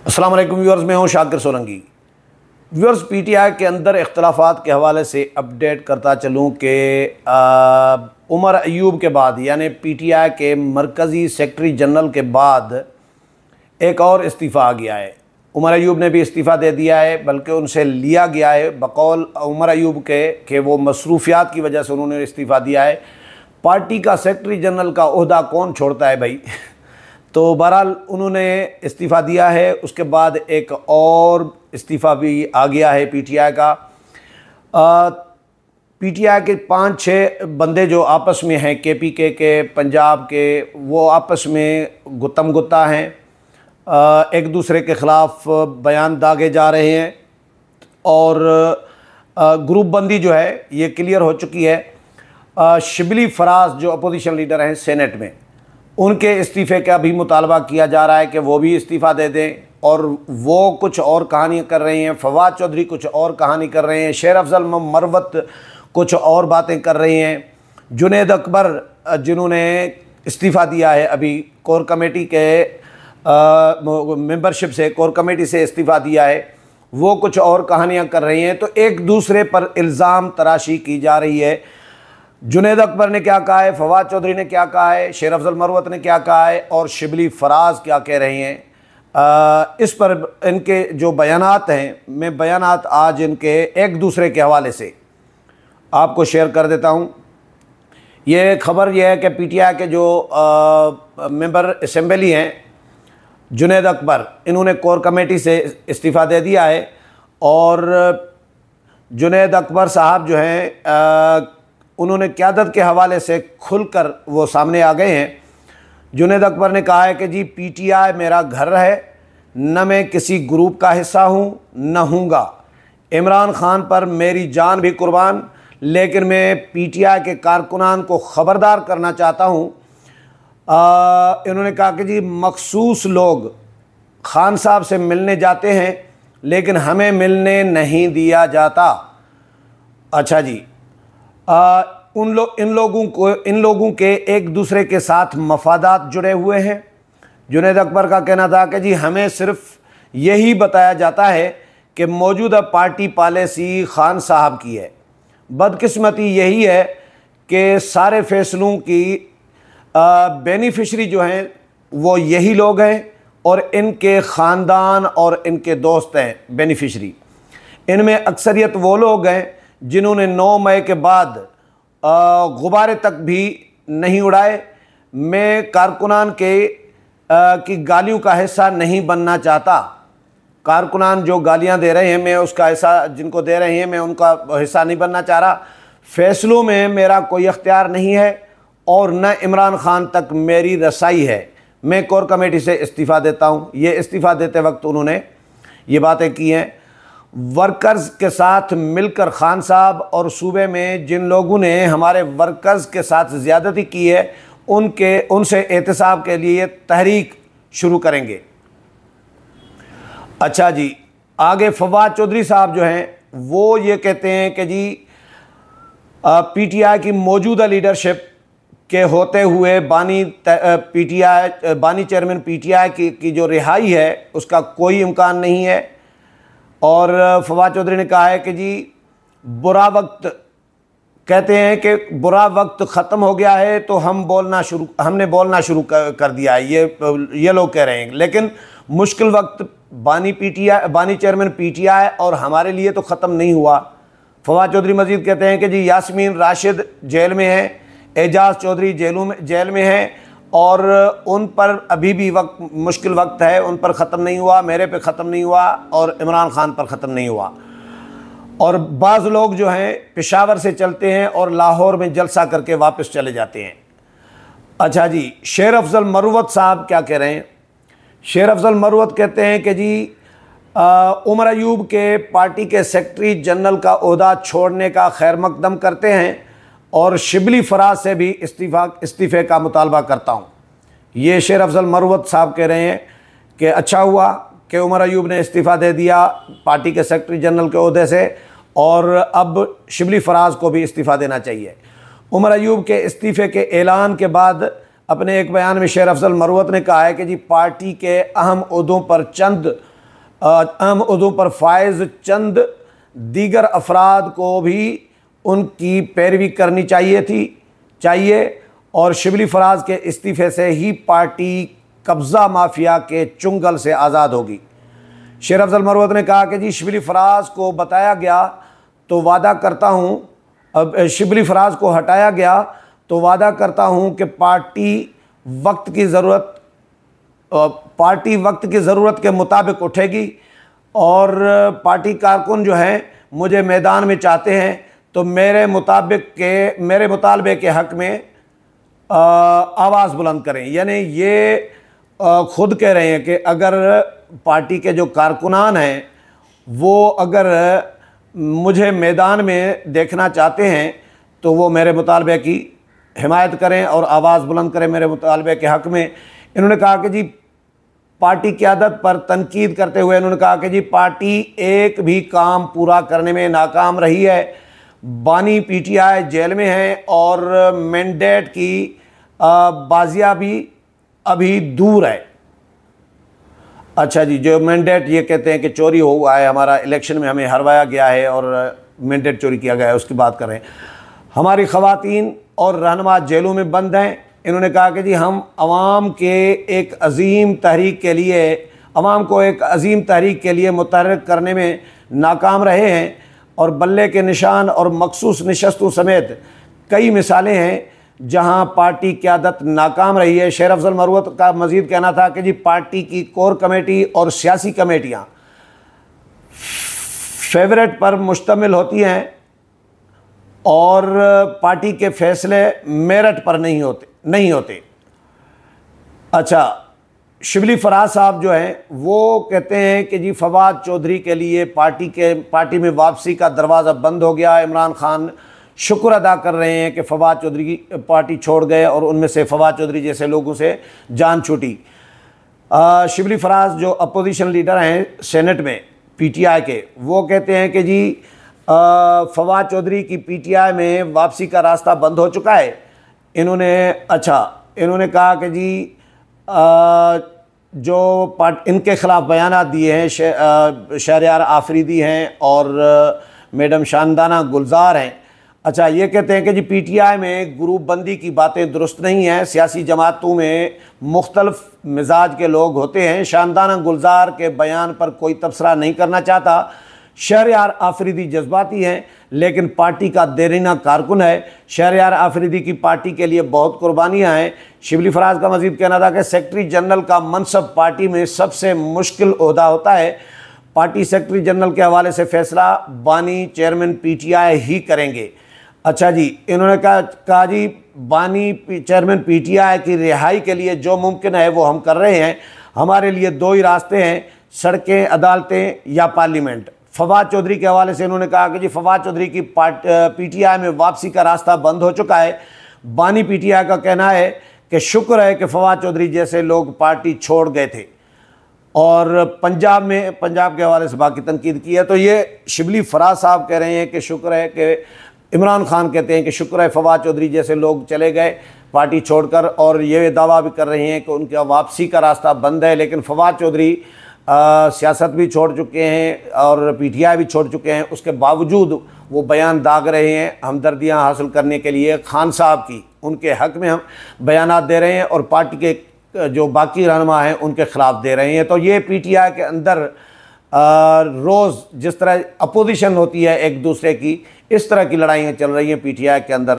अस्सलाम वालेकुम व्यूअर्स, मैं हूं शाकिर सोलंकी। व्यूअर्स, पीटीआई के अंदर इख्तलाफात के हवाले से अपडेट करता चलूं कि उमर अयूब के बाद यानी पीटीआई के मरकज़ी सेक्रेटरी जनरल के बाद एक और इस्तीफ़ा आ गया है। उमर अयूब ने भी इस्तीफ़ा दे दिया है, बल्कि उनसे लिया गया है बकौल उमर अयूब के वो मसरूफियात की वजह से उन्होंने इस्तीफ़ा दिया है। पार्टी का सेक्रेटरी जनरल का ओहदा कौन छोड़ता है भाई। तो बहरहाल उन्होंने इस्तीफ़ा दिया है। उसके बाद एक और इस्तीफ़ा भी आ गया है पीटीआई का। पीटीआई के 5-6 बंदे जो आपस में हैं, केपीके के पंजाब के, वो आपस में गुत्तम गुत्ता हैं, एक दूसरे के ख़िलाफ़ बयान दागे जा रहे हैं और ग्रुप बंदी जो है ये क्लियर हो चुकी है। शिबली फराज जो अपोजिशन लीडर हैं सेनेट में, उनके इस्तीफ़े का भी मुतालबा किया जा रहा है कि वो भी इस्तीफ़ा दे दें, और वो कुछ और कहानियाँ कर रहे हैं। फवाद चौधरी कुछ और कहानी कर रहे हैं। शेर अफजल मरवत कुछ और बातें कर रहे हैं। जुनेद अकबर जिन्होंने इस्तीफ़ा दिया है अभी कोर कमेटी के मेंबरशिप से, कोर कमेटी से इस्तीफ़ा दिया है, वो कुछ और कहानियाँ कर रही हैं। तो एक दूसरे पर इल्ज़ाम तराशी की जा रही है। जुनेद अकबर ने क्या कहा है, फवाद चौधरी ने क्या कहा है, शेर अफजल मरवत ने क्या कहा है और शिबली फराज क्या कह रहे हैं, इस पर इनके जो बयानात हैं, मैं बयानात आज इनके एक दूसरे के हवाले से आपको शेयर कर देता हूं। ये खबर यह है कि पीटीआई के जो मेंबर असेंबली हैं जुनेद अकबर, इन्होंने कोर कमेटी से इस्तीफ़ा दे दिया है। और जुनेद अकबर साहब जो हैं उन्होंने क़यादत के हवाले से खुलकर वो सामने आ गए हैं। जुनेद अकबर ने कहा है कि जी पीटीआई मेरा घर है, न मैं किसी ग्रुप का हिस्सा हूँ न हूँगा। इमरान खान पर मेरी जान भी कुर्बान, लेकिन मैं पीटीआई के कारकुनान को ख़बरदार करना चाहता हूँ। इन्होंने कहा कि जी मखसूस लोग खान साहब से मिलने जाते हैं, लेकिन हमें मिलने नहीं दिया जाता। अच्छा जी, इन लोगों के एक दूसरे के साथ मफादात जुड़े हुए हैं। जुनेद अकबर का कहना था कि जी हमें सिर्फ यही बताया जाता है कि मौजूदा पार्टी पॉलिसी खान साहब की है। बदकिस्मती यही है कि सारे फैसलों की बेनिफिशरी जो हैं वो यही लोग हैं और इनके ख़ानदान और इनके दोस्त हैं बेनिफिशरी। इनमें अक्सरियत वो लोग हैं जिन्होंने 9 मई के बाद गुब्बारे तक भी नहीं उड़ाए। मैं कारकुनान की गालियों का हिस्सा नहीं बनना चाहता। कारकुनान जो गालियां दे रहे हैं, मैं उसका हिस्सा, जिनको दे रहे हैं मैं उनका हिस्सा नहीं बनना चाह रहा। फैसलों में मेरा कोई अख्तियार नहीं है और न इमरान खान तक मेरी रसाई है। मैं कोर कमेटी से इस्तीफ़ा देता हूँ। ये इस्तीफ़ा देते वक्त उन्होंने ये बातें की हैं। वर्कर्स के साथ मिलकर खान साहब और सूबे में जिन लोगों ने हमारे वर्कर्स के साथ ज़्यादती की है उनसे एहतसाब के लिए तहरीक शुरू करेंगे। अच्छा जी, आगे फवाद चौधरी साहब जो हैं वो ये कहते हैं कि जी पीटीआई की मौजूदा लीडरशिप के होते हुए बानी चेयरमैन पीटीआई की जो रिहाई है उसका कोई इम्कान नहीं है। और फवाद चौधरी ने कहा है कि जी बुरा वक्त, कहते हैं कि बुरा वक्त ख़त्म हो गया है तो हमने बोलना शुरू कर दिया है, ये लोग कह रहे हैं। लेकिन मुश्किल वक्त बानी चेयरमैन पीटीआई और हमारे लिए तो ख़त्म नहीं हुआ। फवाद चौधरी मजीद कहते हैं कि जी यास्मीन राशिद जेल में है, एजाज चौधरी जेल में है और उन पर अभी भी मुश्किल वक्त है, उन पर ख़त्म नहीं हुआ, मेरे पे ख़त्म नहीं हुआ और इमरान खान पर ख़त्म नहीं हुआ। और बाज़ लोग जो हैं पेशावर से चलते हैं और लाहौर में जलसा करके वापस चले जाते हैं। अच्छा जी, शेर अफजल मरवत साहब क्या कह रहे हैं। शेर अफजल मरवत कहते हैं कि जी उमर अयूब के पार्टी के सेक्रेटरी जनरल का ओहदा छोड़ने का खैर मकदम करते हैं और शिबली फराज से भी इस्तीफ़े का मुतालबा करता हूँ। ये शेर अफजल मरवत साहब कह रहे हैं कि अच्छा हुआ कि उमर अयूब ने इस्तीफ़ा दे दिया पार्टी के सेक्रेटरी जनरल के ओहदे से, और अब शिबली फराज को भी इस्तीफ़ा देना चाहिए। उमर अयूब के इस्तीफ़े के ऐलान के बाद अपने एक बयान में शेर अफजल मरवत ने कहा है कि जी पार्टी के अहम ओहदों पर चंद अहम उहदों पर फायज चंद दीगर अफराद को भी उनकी पैरवी करनी चाहिए और शिबली फराज के इस्तीफ़े से ही पार्टी कब्ज़ा माफिया के चुंगल से आज़ाद होगी। शेर अफजल मरवत ने कहा कि जी शिबली फराज को बताया गया तो वादा करता हूँ, अब शिबली फराज को हटाया गया तो वादा करता हूँ कि पार्टी वक्त की ज़रूरत के मुताबिक उठेगी और पार्टी कारकुन जो हैं मुझे मैदान में चाहते हैं तो मेरे मुतालबे के हक़ में आवाज़ बुलंद करें। यानी ये ख़ुद कह रहे हैं कि अगर पार्टी के जो कारकुनान हैं वो अगर मुझे मैदान में देखना चाहते हैं तो वो मेरे मुतालबे की हिमायत करें और आवाज़ बुलंद करें मेरे मुतालबे के हक़ में। इन्होंने कहा कि जी पार्टी क़यादत पर तनकीद करते हुए इन्होंने कहा कि जी पार्टी एक भी काम पूरा करने में नाकाम रही है। बानी पीटीआई जेल में है और मैंडेट की बाजियाबी अभी दूर है। अच्छा जी, जो मैंडेट ये कहते हैं कि चोरी हुआ है, हमारा इलेक्शन में हमें हरवाया गया है और मैंडेट चोरी किया गया है, उसकी बात कर रहे हैं। हमारी ख़वातीन और रहनुमा जेलों में बंद हैं। इन्होंने कहा कि जी हम अवाम को एक अज़ीम तहरीक के लिए मुतहर्रिक करने में नाकाम रहे हैं और बल्ले के निशान और मखसूस नशस्तों समेत कई मिसालें हैं जहां पार्टी क़यादत नाकाम रही है। शेर अफजल मरवत का मज़ीद कहना था कि जी पार्टी की कोर कमेटी और सियासी कमेटियां फेवरेट पर मुश्तमिल होती हैं और पार्टी के फैसले मेरिट पर नहीं होते। अच्छा, शिबली फराज साहब जो हैं वो कहते हैं कि जी फवाद चौधरी के लिए पार्टी में वापसी का दरवाज़ा बंद हो गया। इमरान खान शुक्र अदा कर रहे हैं कि फवाद चौधरी की पार्टी छोड़ गए और उनमें से फवाद चौधरी जैसे लोगों से जान छूटी। शिबली फराज जो अपोजिशन लीडर हैं सेनेट में पीटीआई के, वो कहते हैं कि जी फवाद चौधरी की पीटीआई में वापसी का रास्ता बंद हो चुका है। इन्होंने कहा कि जी इनके ख़िलाफ़ बयानात दिए हैं शहरयार आफरीदी हैं और मैडम शानदाना गुलजार हैं। अच्छा, ये कहते हैं कि जी पीटीआई में ग्रुप बंदी की बातें दुरुस्त नहीं हैं। सियासी जमातों में मुख्तलिफ मिजाज के लोग होते हैं। शानदाना गुलजार के बयान पर कोई तबसरा नहीं करना चाहता। शहरयार आफरीदी जज्बाती हैं लेकिन पार्टी का देरीना कारकुन है। शहरयार आफरीदी की पार्टी के लिए बहुत कुर्बानियाँ हैं। शिबली फराज का मज़ीद कहना था कि सेक्रेटरी जनरल का मनसब पार्टी में सबसे मुश्किल ओहदा होता है। पार्टी सेक्रेटरी जनरल के हवाले से फ़ैसला बानी चेयरमैन पीटीआई ही करेंगे। अच्छा जी, इन्होंने कहा जी बानी चेयरमैन पीटीआई की रिहाई के लिए जो मुमकिन है वो हम कर रहे हैं। हमारे लिए दो ही रास्ते हैं, सड़कें, अदालतें या पार्लियामेंट। फवाद चौधरी के हवाले से इन्होंने कहा कि जी फवाद चौधरी की पीटीआई में वापसी का रास्ता बंद हो चुका है। बानी पीटीआई का कहना है कि शुक्र है कि फवाद चौधरी जैसे लोग पार्टी छोड़ गए थे। और पंजाब के हवाले से बाकी तनकीद की है। तो ये शिबली फराज साहब कह रहे हैं कि शुक्र है कि इमरान खान कहते हैं कि शुक्र है फवाद चौधरी जैसे लोग चले गए पार्टी छोड़कर, और ये दावा भी कर रहे हैं कि उनका वापसी का रास्ता बंद है। लेकिन फवाद चौधरी सियासत भी छोड़ चुके हैं और पीटीआई भी छोड़ चुके हैं, उसके बावजूद वो बयान दाग रहे हैं हमदर्दियाँ हासिल करने के लिए खान साहब की, उनके हक़ में हम बयानात दे रहे हैं और पार्टी के जो बाकी रहनुमा हैं उनके ख़िलाफ़ दे रहे हैं। तो ये पीटीआई के अंदर रोज़ जिस तरह अपोजिशन होती है एक दूसरे की, इस तरह की लड़ाइयाँ चल रही हैं पीटीआई के अंदर।